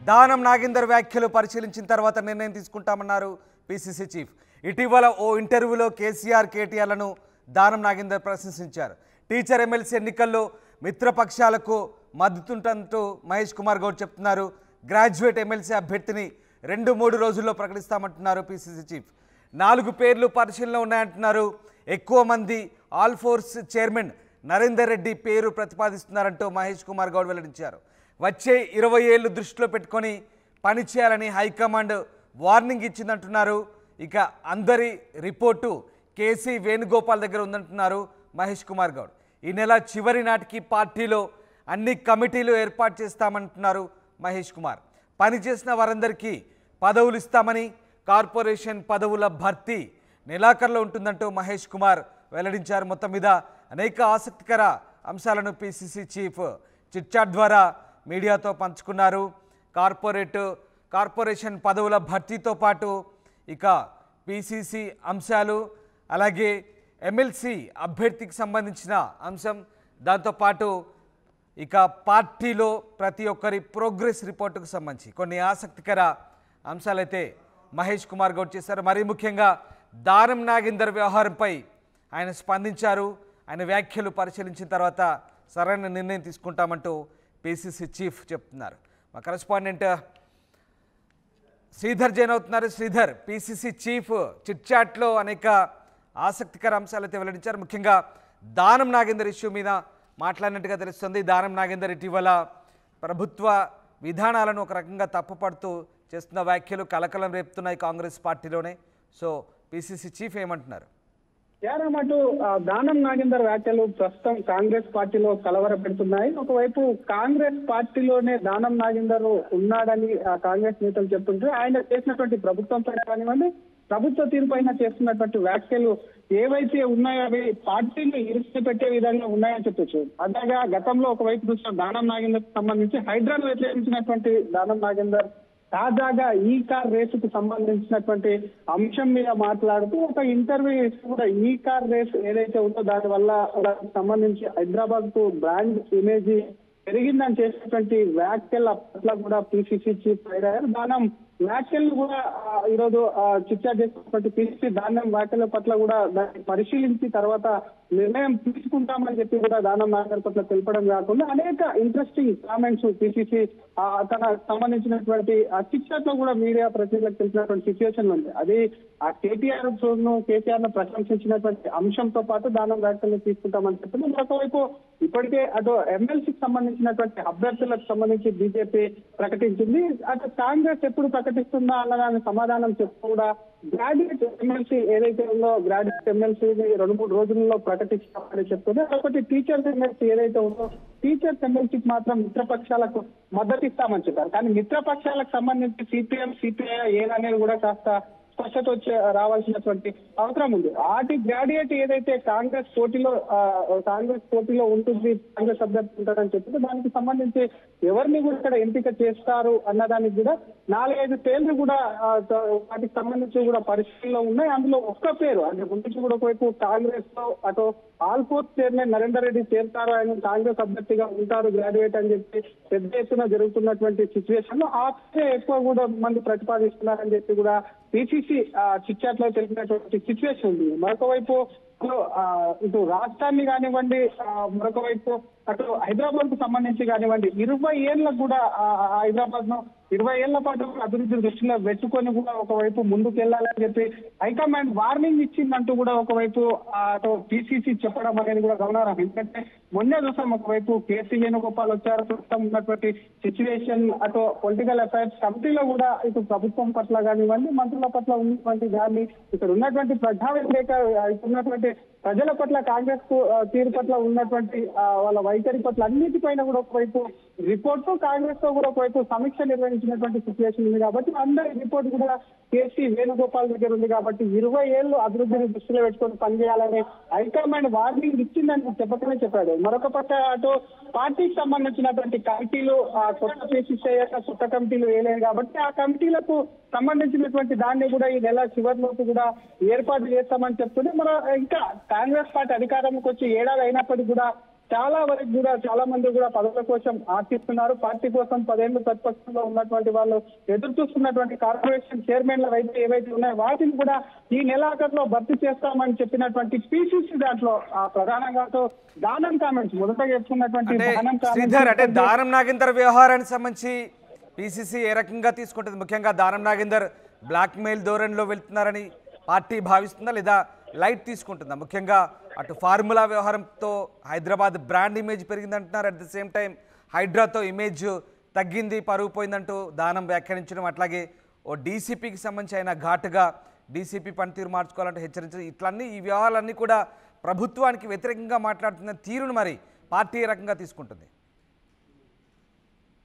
దానం నాగేందర్ వ్యాఖ్యలు పరిశీలించిన తర్వాత నిర్ణయం తీసుకుంటామన్నారు పిసిసి చీఫ్. ఇటీవల ఓ ఇంటర్వ్యూలో కేసీఆర్ కేటీఆర్లను దానం నాగేందర్ ప్రశంసించారు. టీచర్ ఎమ్మెల్సీ ఎన్నికల్లో మిత్రపక్షాలకు మద్దతుంటంటూ మహేష్ కుమార్ గౌడ్ చెప్తున్నారు. గ్రాడ్యుయేట్ ఎమ్మెల్సీ అభ్యర్థిని 2-3 రోజుల్లో ప్రకటిస్తామంటున్నారు పిసిసి చీఫ్. 4 పేర్లు పరిశీలనలో ఉన్నాయంటున్నారు. ఎక్కువ మంది all force chairman Narender Reddy పేరు ప్రతిపాదిస్తున్నారంటూ మహేష్ కుమార్ గౌడ్ వెల్లడించారు. వచ్చే 20 ఏళ్లు దృష్టిలో పెట్టుకొని పనిచేయాలని హైకమాండ్ వార్నింగ్ ఇచ్చిందంటున్నారు. ఇక అందరి రిపోర్టు కేసీ వేణుగోపాల్ దగ్గర ఉందంటున్నారు మహేష్ కుమార్ గౌడ్. ఈ నెల చివరి నాటికి పార్టీలో అన్ని కమిటీలు ఏర్పాటు చేస్తామంటున్నారు మహేష్ కుమార్. పనిచేసిన వారందరికీ పదవులు ఇస్తామని, కార్పొరేషన్ పదవుల భర్తీ నెలాఖరులో ఉంటుందంటూ మహేష్ కుమార్ వెల్లడించారు. మొత్తం మీద అనేక ఆసక్తికర అంశాలను పిసిసి చీఫ్ చిట్చాట్ ద్వారా మీడియాతో పంచుకున్నారు. కార్పొరేషన్ పదవుల భర్తీతో పాటు ఇక పిసిసి అంశాలు, అలాగే ఎమ్మెల్సీ అభ్యర్థికి సంబంధించిన అంశం, దాంతోపాటు ఇక పార్టీలో ప్రతి ఒక్కరి ప్రోగ్రెస్ రిపోర్టుకు సంబంధించి కొన్ని ఆసక్తికర అంశాలైతే మహేష్ కుమార్ గౌడ్ చేశారు. మరీ ముఖ్యంగా దానం నాగేందర్ వ్యవహారంపై ఆయన స్పందించారు. ఆయన వ్యాఖ్యలు పరిశీలించిన తర్వాత సరైన నిర్ణయం తీసుకుంటామంటూ పిసిసి చీఫ్ చెప్తున్నారు. మా కరెస్పాండెంట్ శ్రీధర్ జైన్ అవుతున్నారు. శ్రీధర్, పిసిసి చీఫ్ చిట్చాట్లో అనేక ఆసక్తికర అంశాలు అయితే వెల్లడించారు. ముఖ్యంగా దానం నాగేందర్ ఇష్యూ మీద మాట్లాడినట్టుగా తెలుస్తుంది. దానం నాగేందర్ ఇటీవల ప్రభుత్వ విధానాలను ఒక రకంగా తప్పుపడుతూ చేస్తున్న వ్యాఖ్యలు కలకలం రేపుతున్నాయి కాంగ్రెస్ పార్టీలోనే. సో పిసిసి చీఫ్ ఏమంటున్నారు? అటు దానం నాగేందర్ వ్యాఖ్యలు ప్రస్తుతం కాంగ్రెస్ పార్టీలో కలవర పెడుతున్నాయి. ఒకవైపు కాంగ్రెస్ పార్టీలోనే దానం నాగేందర్ ఉన్నాడని కాంగ్రెస్ నేతలు చెప్తుంటే, ఆయన చేసినటువంటి ప్రభుత్వంపై కానివ్వండి, ప్రభుత్వ తీరుపైన చేస్తున్నటువంటి వ్యాఖ్యలు ఏవైతే ఉన్నాయో అవి పార్టీని ఇరుసు పెట్టే విధంగా ఉన్నాయని చెప్పొచ్చు. అలాగా గతంలో ఒకవైపు చూసిన దానం నాగేందర్ సంబంధించి హైడ్రాను వ్యతిరేకించినటువంటి దానం నాగేందర్ తాజాగా ఈ కార్ రేసుకు సంబంధించినటువంటి అంశం మీద మాట్లాడుతూ ఒక ఇంటర్వ్యూ కూడా ఈ కార్ రేస్ ఏదైతే ఉందో దాని వల్ల సంబంధించి హైదరాబాద్ కు బ్రాండ్ ఇమేజ్ పెరిగిందని చేసినటువంటి వ్యాఖ్యల పట్ల కూడా పిసిసి చీఫ్ అయ్యారు. దానం వ్యాఖ్యలు కూడా ఈరోజు చిట్చాట్ చేసినటువంటి పిసిసి దానం వ్యాఖ్యల పట్ల కూడా దాన్ని పరిశీలించి తర్వాత నిర్ణయం తీసుకుంటామని చెప్పి కూడా దానం నాగేందర్ పట్ల తెలపడం కాకుండా అనేక ఇంట్రెస్టింగ్ కామెంట్స్ పిసిసి తన సంబంధించినటువంటి ఆ చిట్చాట్ లో కూడా మీడియా ప్రతినిధులకు తెలిసినటువంటి సిచ్యువేషన్ ఉంది. అది ఆ కేటీఆర్ ను ప్రశంసించినటువంటి అంశంతో పాటు దానం వ్యాఖ్యలు తీసుకుంటామని చెప్పింది. మరొకవైపు ఇప్పటికే అటు ఎమ్మెల్సీకి సంబంధించినటువంటి అభ్యర్థులకు సంబంధించి బీజేపీ ప్రకటించింది. అటు కాంగ్రెస్ ఎప్పుడు ప్రకటిస్తుందా అన్నదాని సమాధానం చెప్తూ కూడా గ్రాడ్యుయేట్ ఎమ్మెల్సీ ఏదైతే ఉందో గ్రాడ్యుయేట్ ఎమ్మెల్సీని 2-3 రోజుల్లో ప్రకటిస్తామని చెప్తుంది. ఒకటి టీచర్స్ ఎమ్మెల్సీ ఏదైతే ఉందో టీచర్స్ ఎమ్మెల్సీకి మాత్రం మిత్రపక్షాలకు మద్దతు ఇస్తామని చెప్పారు. కానీ మిత్రపక్షాలకు సంబంధించి సిపిఎం, సిపిఐ ఏదనేది కూడా కాస్త స్పష్టత రావాల్సినటువంటి అవసరం ఉంది. ఆటి గ్రాడ్యుయేట్ ఏదైతే కాంగ్రెస్ పోటీలో ఉంటుంది, కాంగ్రెస్ అభ్యర్థి ఉంటారని చెప్తే దానికి సంబంధించి ఎవరిని కూడా ఇక్కడ ఎంపిక చేస్తారు అన్నదానికి కూడా 4-5 పేర్లు కూడా వాటికి సంబంధించి కూడా పరిస్థితుల్లో ఉన్నాయి. అందులో ఒక్క పేరు అంటే ముందుకు కూడా ఒకవైపు కాంగ్రెస్ లో అటు ఆల్ ఫోర్స్ చైర్మన్ నరేందర్ రెడ్డి చేరుతారు, ఆయన కాంగ్రెస్ అభ్యర్థిగా ఉంటారు గ్రాడ్యుయేట్ అని చెప్పి పెద్ద ఎత్తున జరుగుతున్నటువంటి సిచ్యువేషన్ లో ఆ ఎక్కువ కూడా మంది ప్రతిపాదిస్తున్నారని చెప్పి కూడా పిసిసి చిట్చాట్ లో తెలిపినటువంటి సిచ్యువేషన్ ఉంది. మరొక వైపు ఇటు రాష్ట్రాన్ని కానివ్వండి, మరొక వైపు అటు హైదరాబాద్ కు సంబంధించి కానివ్వండి 20 ఏళ్ళకు కూడా హైదరాబాద్ ను 20 ఏళ్ల పాటు అభివృద్ధి దృష్టిలో పెట్టుకొని కూడా ఒకవైపు ముందుకు వెళ్ళాలని చెప్పి హైకమాండ్ వార్నింగ్ ఇచ్చిందంటూ కూడా ఒకవైపు అటు పిసిసి చెప్పడం అనేది కూడా గమనార్హం. ఎందుకంటే మొన్నే చూసాం ఒకవైపు కేసీ వేణుగోపాల్ వచ్చారు, ప్రస్తుతం ఉన్నటువంటి సిచ్యువేషన్ అటు పొలిటికల్ అఫైర్స్ కమిటీలో కూడా ఇటు ప్రభుత్వం పట్ల కానివ్వండి, మంత్రుల పట్ల ఉన్నటువంటి దాన్ని ఇక్కడ ఉన్నటువంటి ప్రజా వ్యతిరేక ఉన్నటువంటి ప్రజల పట్ల కాంగ్రెస్ తీరు పట్ల ఉన్నటువంటి వాళ్ళ వైఖరి పట్ల అన్నిటిపైన కూడా ఒకవైపు రిపోర్ట్ కాంగ్రెస్ తో కూడా ఒకవైపు సమీక్ష నిర్వహించినటువంటి సిచ్యువేషన్ ఉంది. కాబట్టి అందరి రిపోర్ట్ కూడా కేసీ వేణుగోపాల్ దగ్గర ఉంది. కాబట్టి 20 ఏళ్లు అభివృద్ధిని దృష్టిలో పెట్టుకొని పనిచేయాలని హైకమాండ్ వార్నింగ్ ఇచ్చిందని చెప్పకనే చెప్పాడు. మరొక పక్క అటు పార్టీకి సంబంధించినటువంటి కమిటీలు కొత్త పిసిసి కొత్త కమిటీలు వేయలేదు కాబట్టి ఆ కమిటీలకు సంబంధించినటువంటి దాన్ని కూడా ఈ నెల చివరిలోపు కూడా ఏర్పాటు చేస్తామని చెప్తుంది. మన ఇంకా కాంగ్రెస్ పార్టీ అధికారంలోకి వచ్చి 7 ఏళ్ళు అయినప్పటికీ కూడా చాలా వరకు కూడా చాలా మంది కూడా పదవుల కోసం ఆశిస్తున్నారు. పార్టీ కోసం 10 ఏళ్లు ప్రతిపక్షంలో ఉన్నటువంటి వాళ్ళు ఎదురు చూస్తున్నటువంటి కార్పొరేషన్ చైర్మన్ల అయితే ఏవైతే ఉన్నాయో వాటిని కూడా ఈ నెలాఖరులో భర్తీ చేస్తామని చెప్పినటువంటి పిసిసి దాంట్లో ప్రధానంగా దానం కామెంట్స్ మొదటగా చెప్పుకున్నటువంటి దానం శ్రీధర్ అంటే దానం నాగేందర్ వ్యవహారానికి సంబంధించి పిసిసి ఏ రకంగా తీసుకుంటుంది? ముఖ్యంగా దానం నాగేందర్ బ్లాక్ మెయిల్ ధోరణిలో వెళ్తున్నారని పార్టీ భావిస్తుందా లేదా లైట్ తీసుకుంటుందా? ముఖ్యంగా అటు ఫార్ములా వ్యవహారంతో హైదరాబాద్ బ్రాండ్ ఇమేజ్ పెరిగిందంటున్నారు. అట్ ద సేమ్ టైం హైడ్రాతో ఇమేజ్ తగ్గింది, పరుగు పోయిందంటూ దానం వ్యాఖ్యానించడం, అట్లాగే ఓ డీసీపీకి సంబంధించి ఆయన ఘాటుగా డీసీపీ పనితీరు మార్చుకోవాలంటే హెచ్చరించడం, ఇట్లన్నీ ఈ వ్యవహారాలన్నీ కూడా ప్రభుత్వానికి వ్యతిరేకంగా మాట్లాడుతున్న తీరును మరి పార్టీ ఏ రకంగా తీసుకుంటుంది?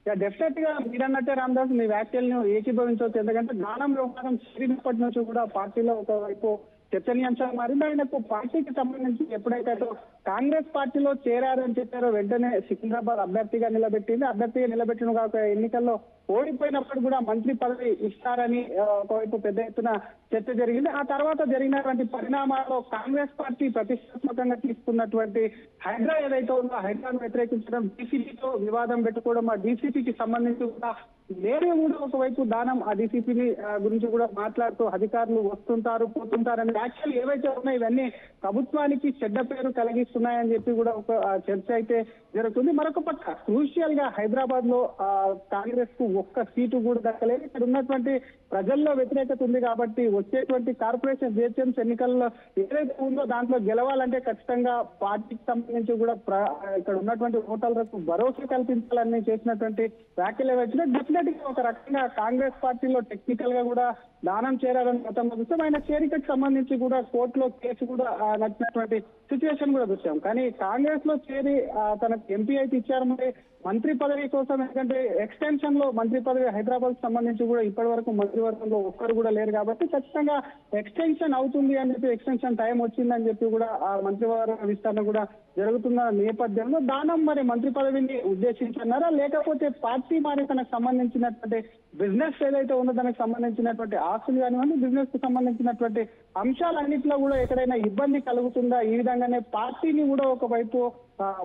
డెఫినెట్ గా మీరన్నట్టే రామదాస్ మీ వ్యాఖ్యలను ఏకీభవించవచ్చు. ఎందుకంటే దానం వ్యవహారం చేరినప్పటి నుంచి కూడా పార్టీలో ఒకవైపు చర్చనీయాంశం మారింది. ఆయనకు పార్టీకి సంబంధించి ఎప్పుడైతే కాంగ్రెస్ పార్టీలో చేరారని చెప్పారో వెంటనే సికింద్రాబాద్ అభ్యర్థిగా నిలబెట్టిన కాక ఎన్నికల్లో ఓడిపోయినప్పుడు కూడా మంత్రి పదవి ఇస్తారని ఒకవైపు పెద్ద ఎత్తున చర్చ జరిగింది. ఆ తర్వాత జరిగినటువంటి పరిణామాల్లో కాంగ్రెస్ పార్టీ ప్రతిష్టాత్మకంగా తీసుకున్నటువంటి హైడ్రా ఏదైతే ఉందో హైడ్రాను వ్యతిరేకించడం, డీసీపీతో వివాదం పెట్టుకోవడం, ఆ డీసీపీకి సంబంధించి కూడా నేనే కూడా ఒకవైపు దానం ఆ డీసీపీని గురించి కూడా మాట్లాడుతూ అధికారులు వస్తుంటారు పోతుంటారని వ్యాఖ్యలు ఏవైతే ఉన్నాయో ఇవన్నీ ప్రభుత్వానికి చెడ్డ పేరు కలిగిస్తున్నాయని చెప్పి కూడా ఒక చర్చ అయితే జరుగుతుంది. మరొక పక్క క్రూషియల్ గా హైదరాబాద్ లో కాంగ్రెస్ కు ఒక్క సీటు కూడా దక్కలేదు. ఇక్కడ ఉన్నటువంటి ప్రజల్లో వ్యతిరేకత ఉంది కాబట్టి వచ్చేటువంటి కార్పొరేషన్ జిహెచ్ఎంసీ ఎన్నికల్లో ఏదైతే ఉందో దాంట్లో గెలవాలంటే ఖచ్చితంగా పార్టీకి సంబంధించి కూడా ఇక్కడ ఉన్నటువంటి ఓటర్లకు భరోసా కల్పించాలని చేసినటువంటి వ్యాఖ్యలు ఏవైతే డెఫినెట్ గా ఒక రకంగా కాంగ్రెస్ పార్టీలో టెక్నికల్ గా కూడా దానం చేరాలని గతంలో చూసాం. ఆయన చేరికకు సంబంధించి కూడా కోర్టులో కేసు కూడా నచ్చినటువంటి సిచ్యువేషన్ కూడా చూసాం. కానీ కాంగ్రెస్ లో చేరి తనకు ఎంపీ అయితే ఇచ్చారు. మరి మంత్రి పదవి కోసం ఎందుకంటే ఎక్స్టెన్షన్ లో మంత్రి పదవి హైదరాబాద్ సంబంధించి కూడా ఇప్పటి వరకు మంత్రివర్గంలో ఒక్కరు కూడా లేరు కాబట్టి ఖచ్చితంగా ఎక్స్టెన్షన్ అవుతుంది అని చెప్పి ఎక్స్టెన్షన్ టైం వచ్చిందని చెప్పి కూడా ఆ మంత్రివర్గ విస్తరణ కూడా జరుగుతున్న నేపథ్యంలో దానం మరి మంత్రి పదవిని ఉద్దేశించున్నారా లేకపోతే పార్టీ మరి తనకు సంబంధించినటువంటి బిజినెస్ ఏదైతే ఉందో దానికి సంబంధించినటువంటి ఆస్తులు కానివ్వండి బిజినెస్ కు సంబంధించినటువంటి అంశాలన్నింటిలో కూడా ఎక్కడైనా ఇబ్బంది కలుగుతుందా, ఈ విధంగానే పార్టీని కూడా ఒకవైపు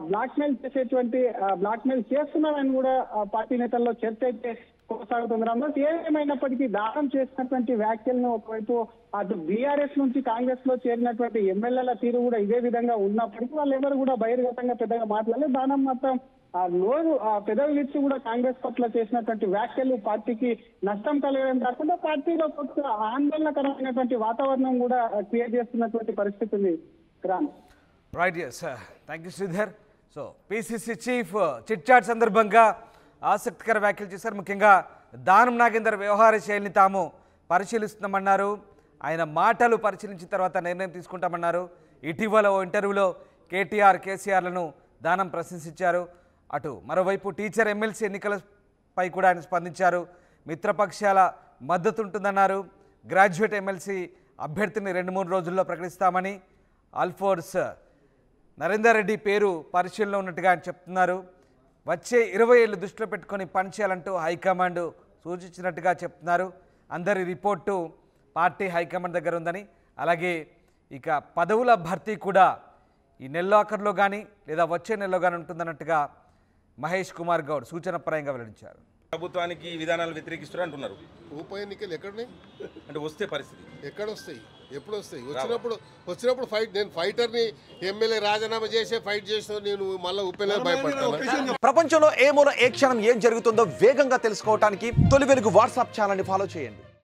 బ్లాక్ మెయిల్ చేస్తున్నారని కూడా పార్టీ నేతల్లో చర్చ అయితే కొనసాగుతుంది. రామదాస్ ఏమైనప్పటికీ దానం చేసినటువంటి వ్యాఖ్యలను ఒకవైపు అటు బీఆర్ఎస్ నుంచి కాంగ్రెస్ లో చేరినటువంటి ఎమ్మెల్యేల తీరు కూడా ఇదే విధంగా ఉన్నప్పటికీ వాళ్ళు ఎవరు కూడా బహిర్గతంగా పెద్దగా మాట్లాడలేదు. దానం మాత్రం పెదవి విచ్చి కూడా కాంగ్రెస్ పట్ల చేసినటువంటి వ్యాఖ్యలు పార్టీకి నష్టం కలగడం కాకుండా పార్టీలో కొత్త ఆందోళనకరమైనటువంటి వాతావరణం కూడా క్రియేట్ చేస్తున్నటువంటి పరిస్థితి ఉంది. Right, yes, thank you Sridhar. So PCC chief chit chat సందర్భంగా ఆసక్తికర వ్యాఖ్యలు చేశారు. ముఖ్యంగా దానం నాగేందర్ వ్యవహార శైలిని తాము పరిశీలిస్తున్నామన్నారు. ఆయన మాటలు పరిశీలించిన తర్వాత నిర్ణయం తీసుకుంటామన్నారు. ఇటీవల ఓ ఇంటర్వ్యూలో కేసీఆర్లను దానం ప్రశంసించారు. అటు మరోవైపు టీచర్ ఎమ్మెల్సీ ఎన్నికలపై కూడా ఆయన స్పందించారు. మిత్రపక్షాల మద్దతు ఉంటుందన్నారు. గ్రాడ్యుయేట్ ఎమ్మెల్సీ అభ్యర్థిని 2-3 రోజుల్లో ప్రకటిస్తామని, ఆల్ఫోర్స్ నరేందర్ రెడ్డి పేరు పరిశీలనలో ఉన్నట్టుగా ఆయన చెప్తున్నారు. వచ్చే 20 ఏళ్ళు దృష్టిలో పెట్టుకొని పనిచేయాలంటూ హైకమాండ్ సూచించినట్టుగా చెప్తున్నారు. అందరి రిపోర్టు పార్టీ హైకమాండ్ దగ్గర ఉందని, అలాగే ఇక పదవుల భర్తీ కూడా ఈ నెలాఖరులో కానీ లేదా వచ్చే నెలలో కానీ ఉంటుందన్నట్టుగా మహేష్ కుమార్ గౌడ్ సూచనప్రాయంగా వెల్లడించారు. ప్రభుత్వానికి ఈ విధానాలు వ్యతిరేకిస్తారు అంటున్నారు. ఉప ఎన్నికలు ఎక్కడున్నాయి అంటే వస్తే పరిస్థితి ఎక్కడ వస్తాయి, ఎప్పుడు వస్తాయి? వచ్చినప్పుడు ఫైట్. నేను ఫైటర్ని ఎమ్మెల్యే రాజీనామా చేసే ఫైట్ చేసిన నేను మళ్ళీ ఉప ఎన్నికలు భయపడతాను. ప్రపంచంలో ఏ మూల ఏ క్షణం ఏం జరుగుతుందో వేగంగా తెలుసుకోవడానికి తొలి వెలుగు వాట్సాప్ ఛానల్ని ఫాలో చేయండి.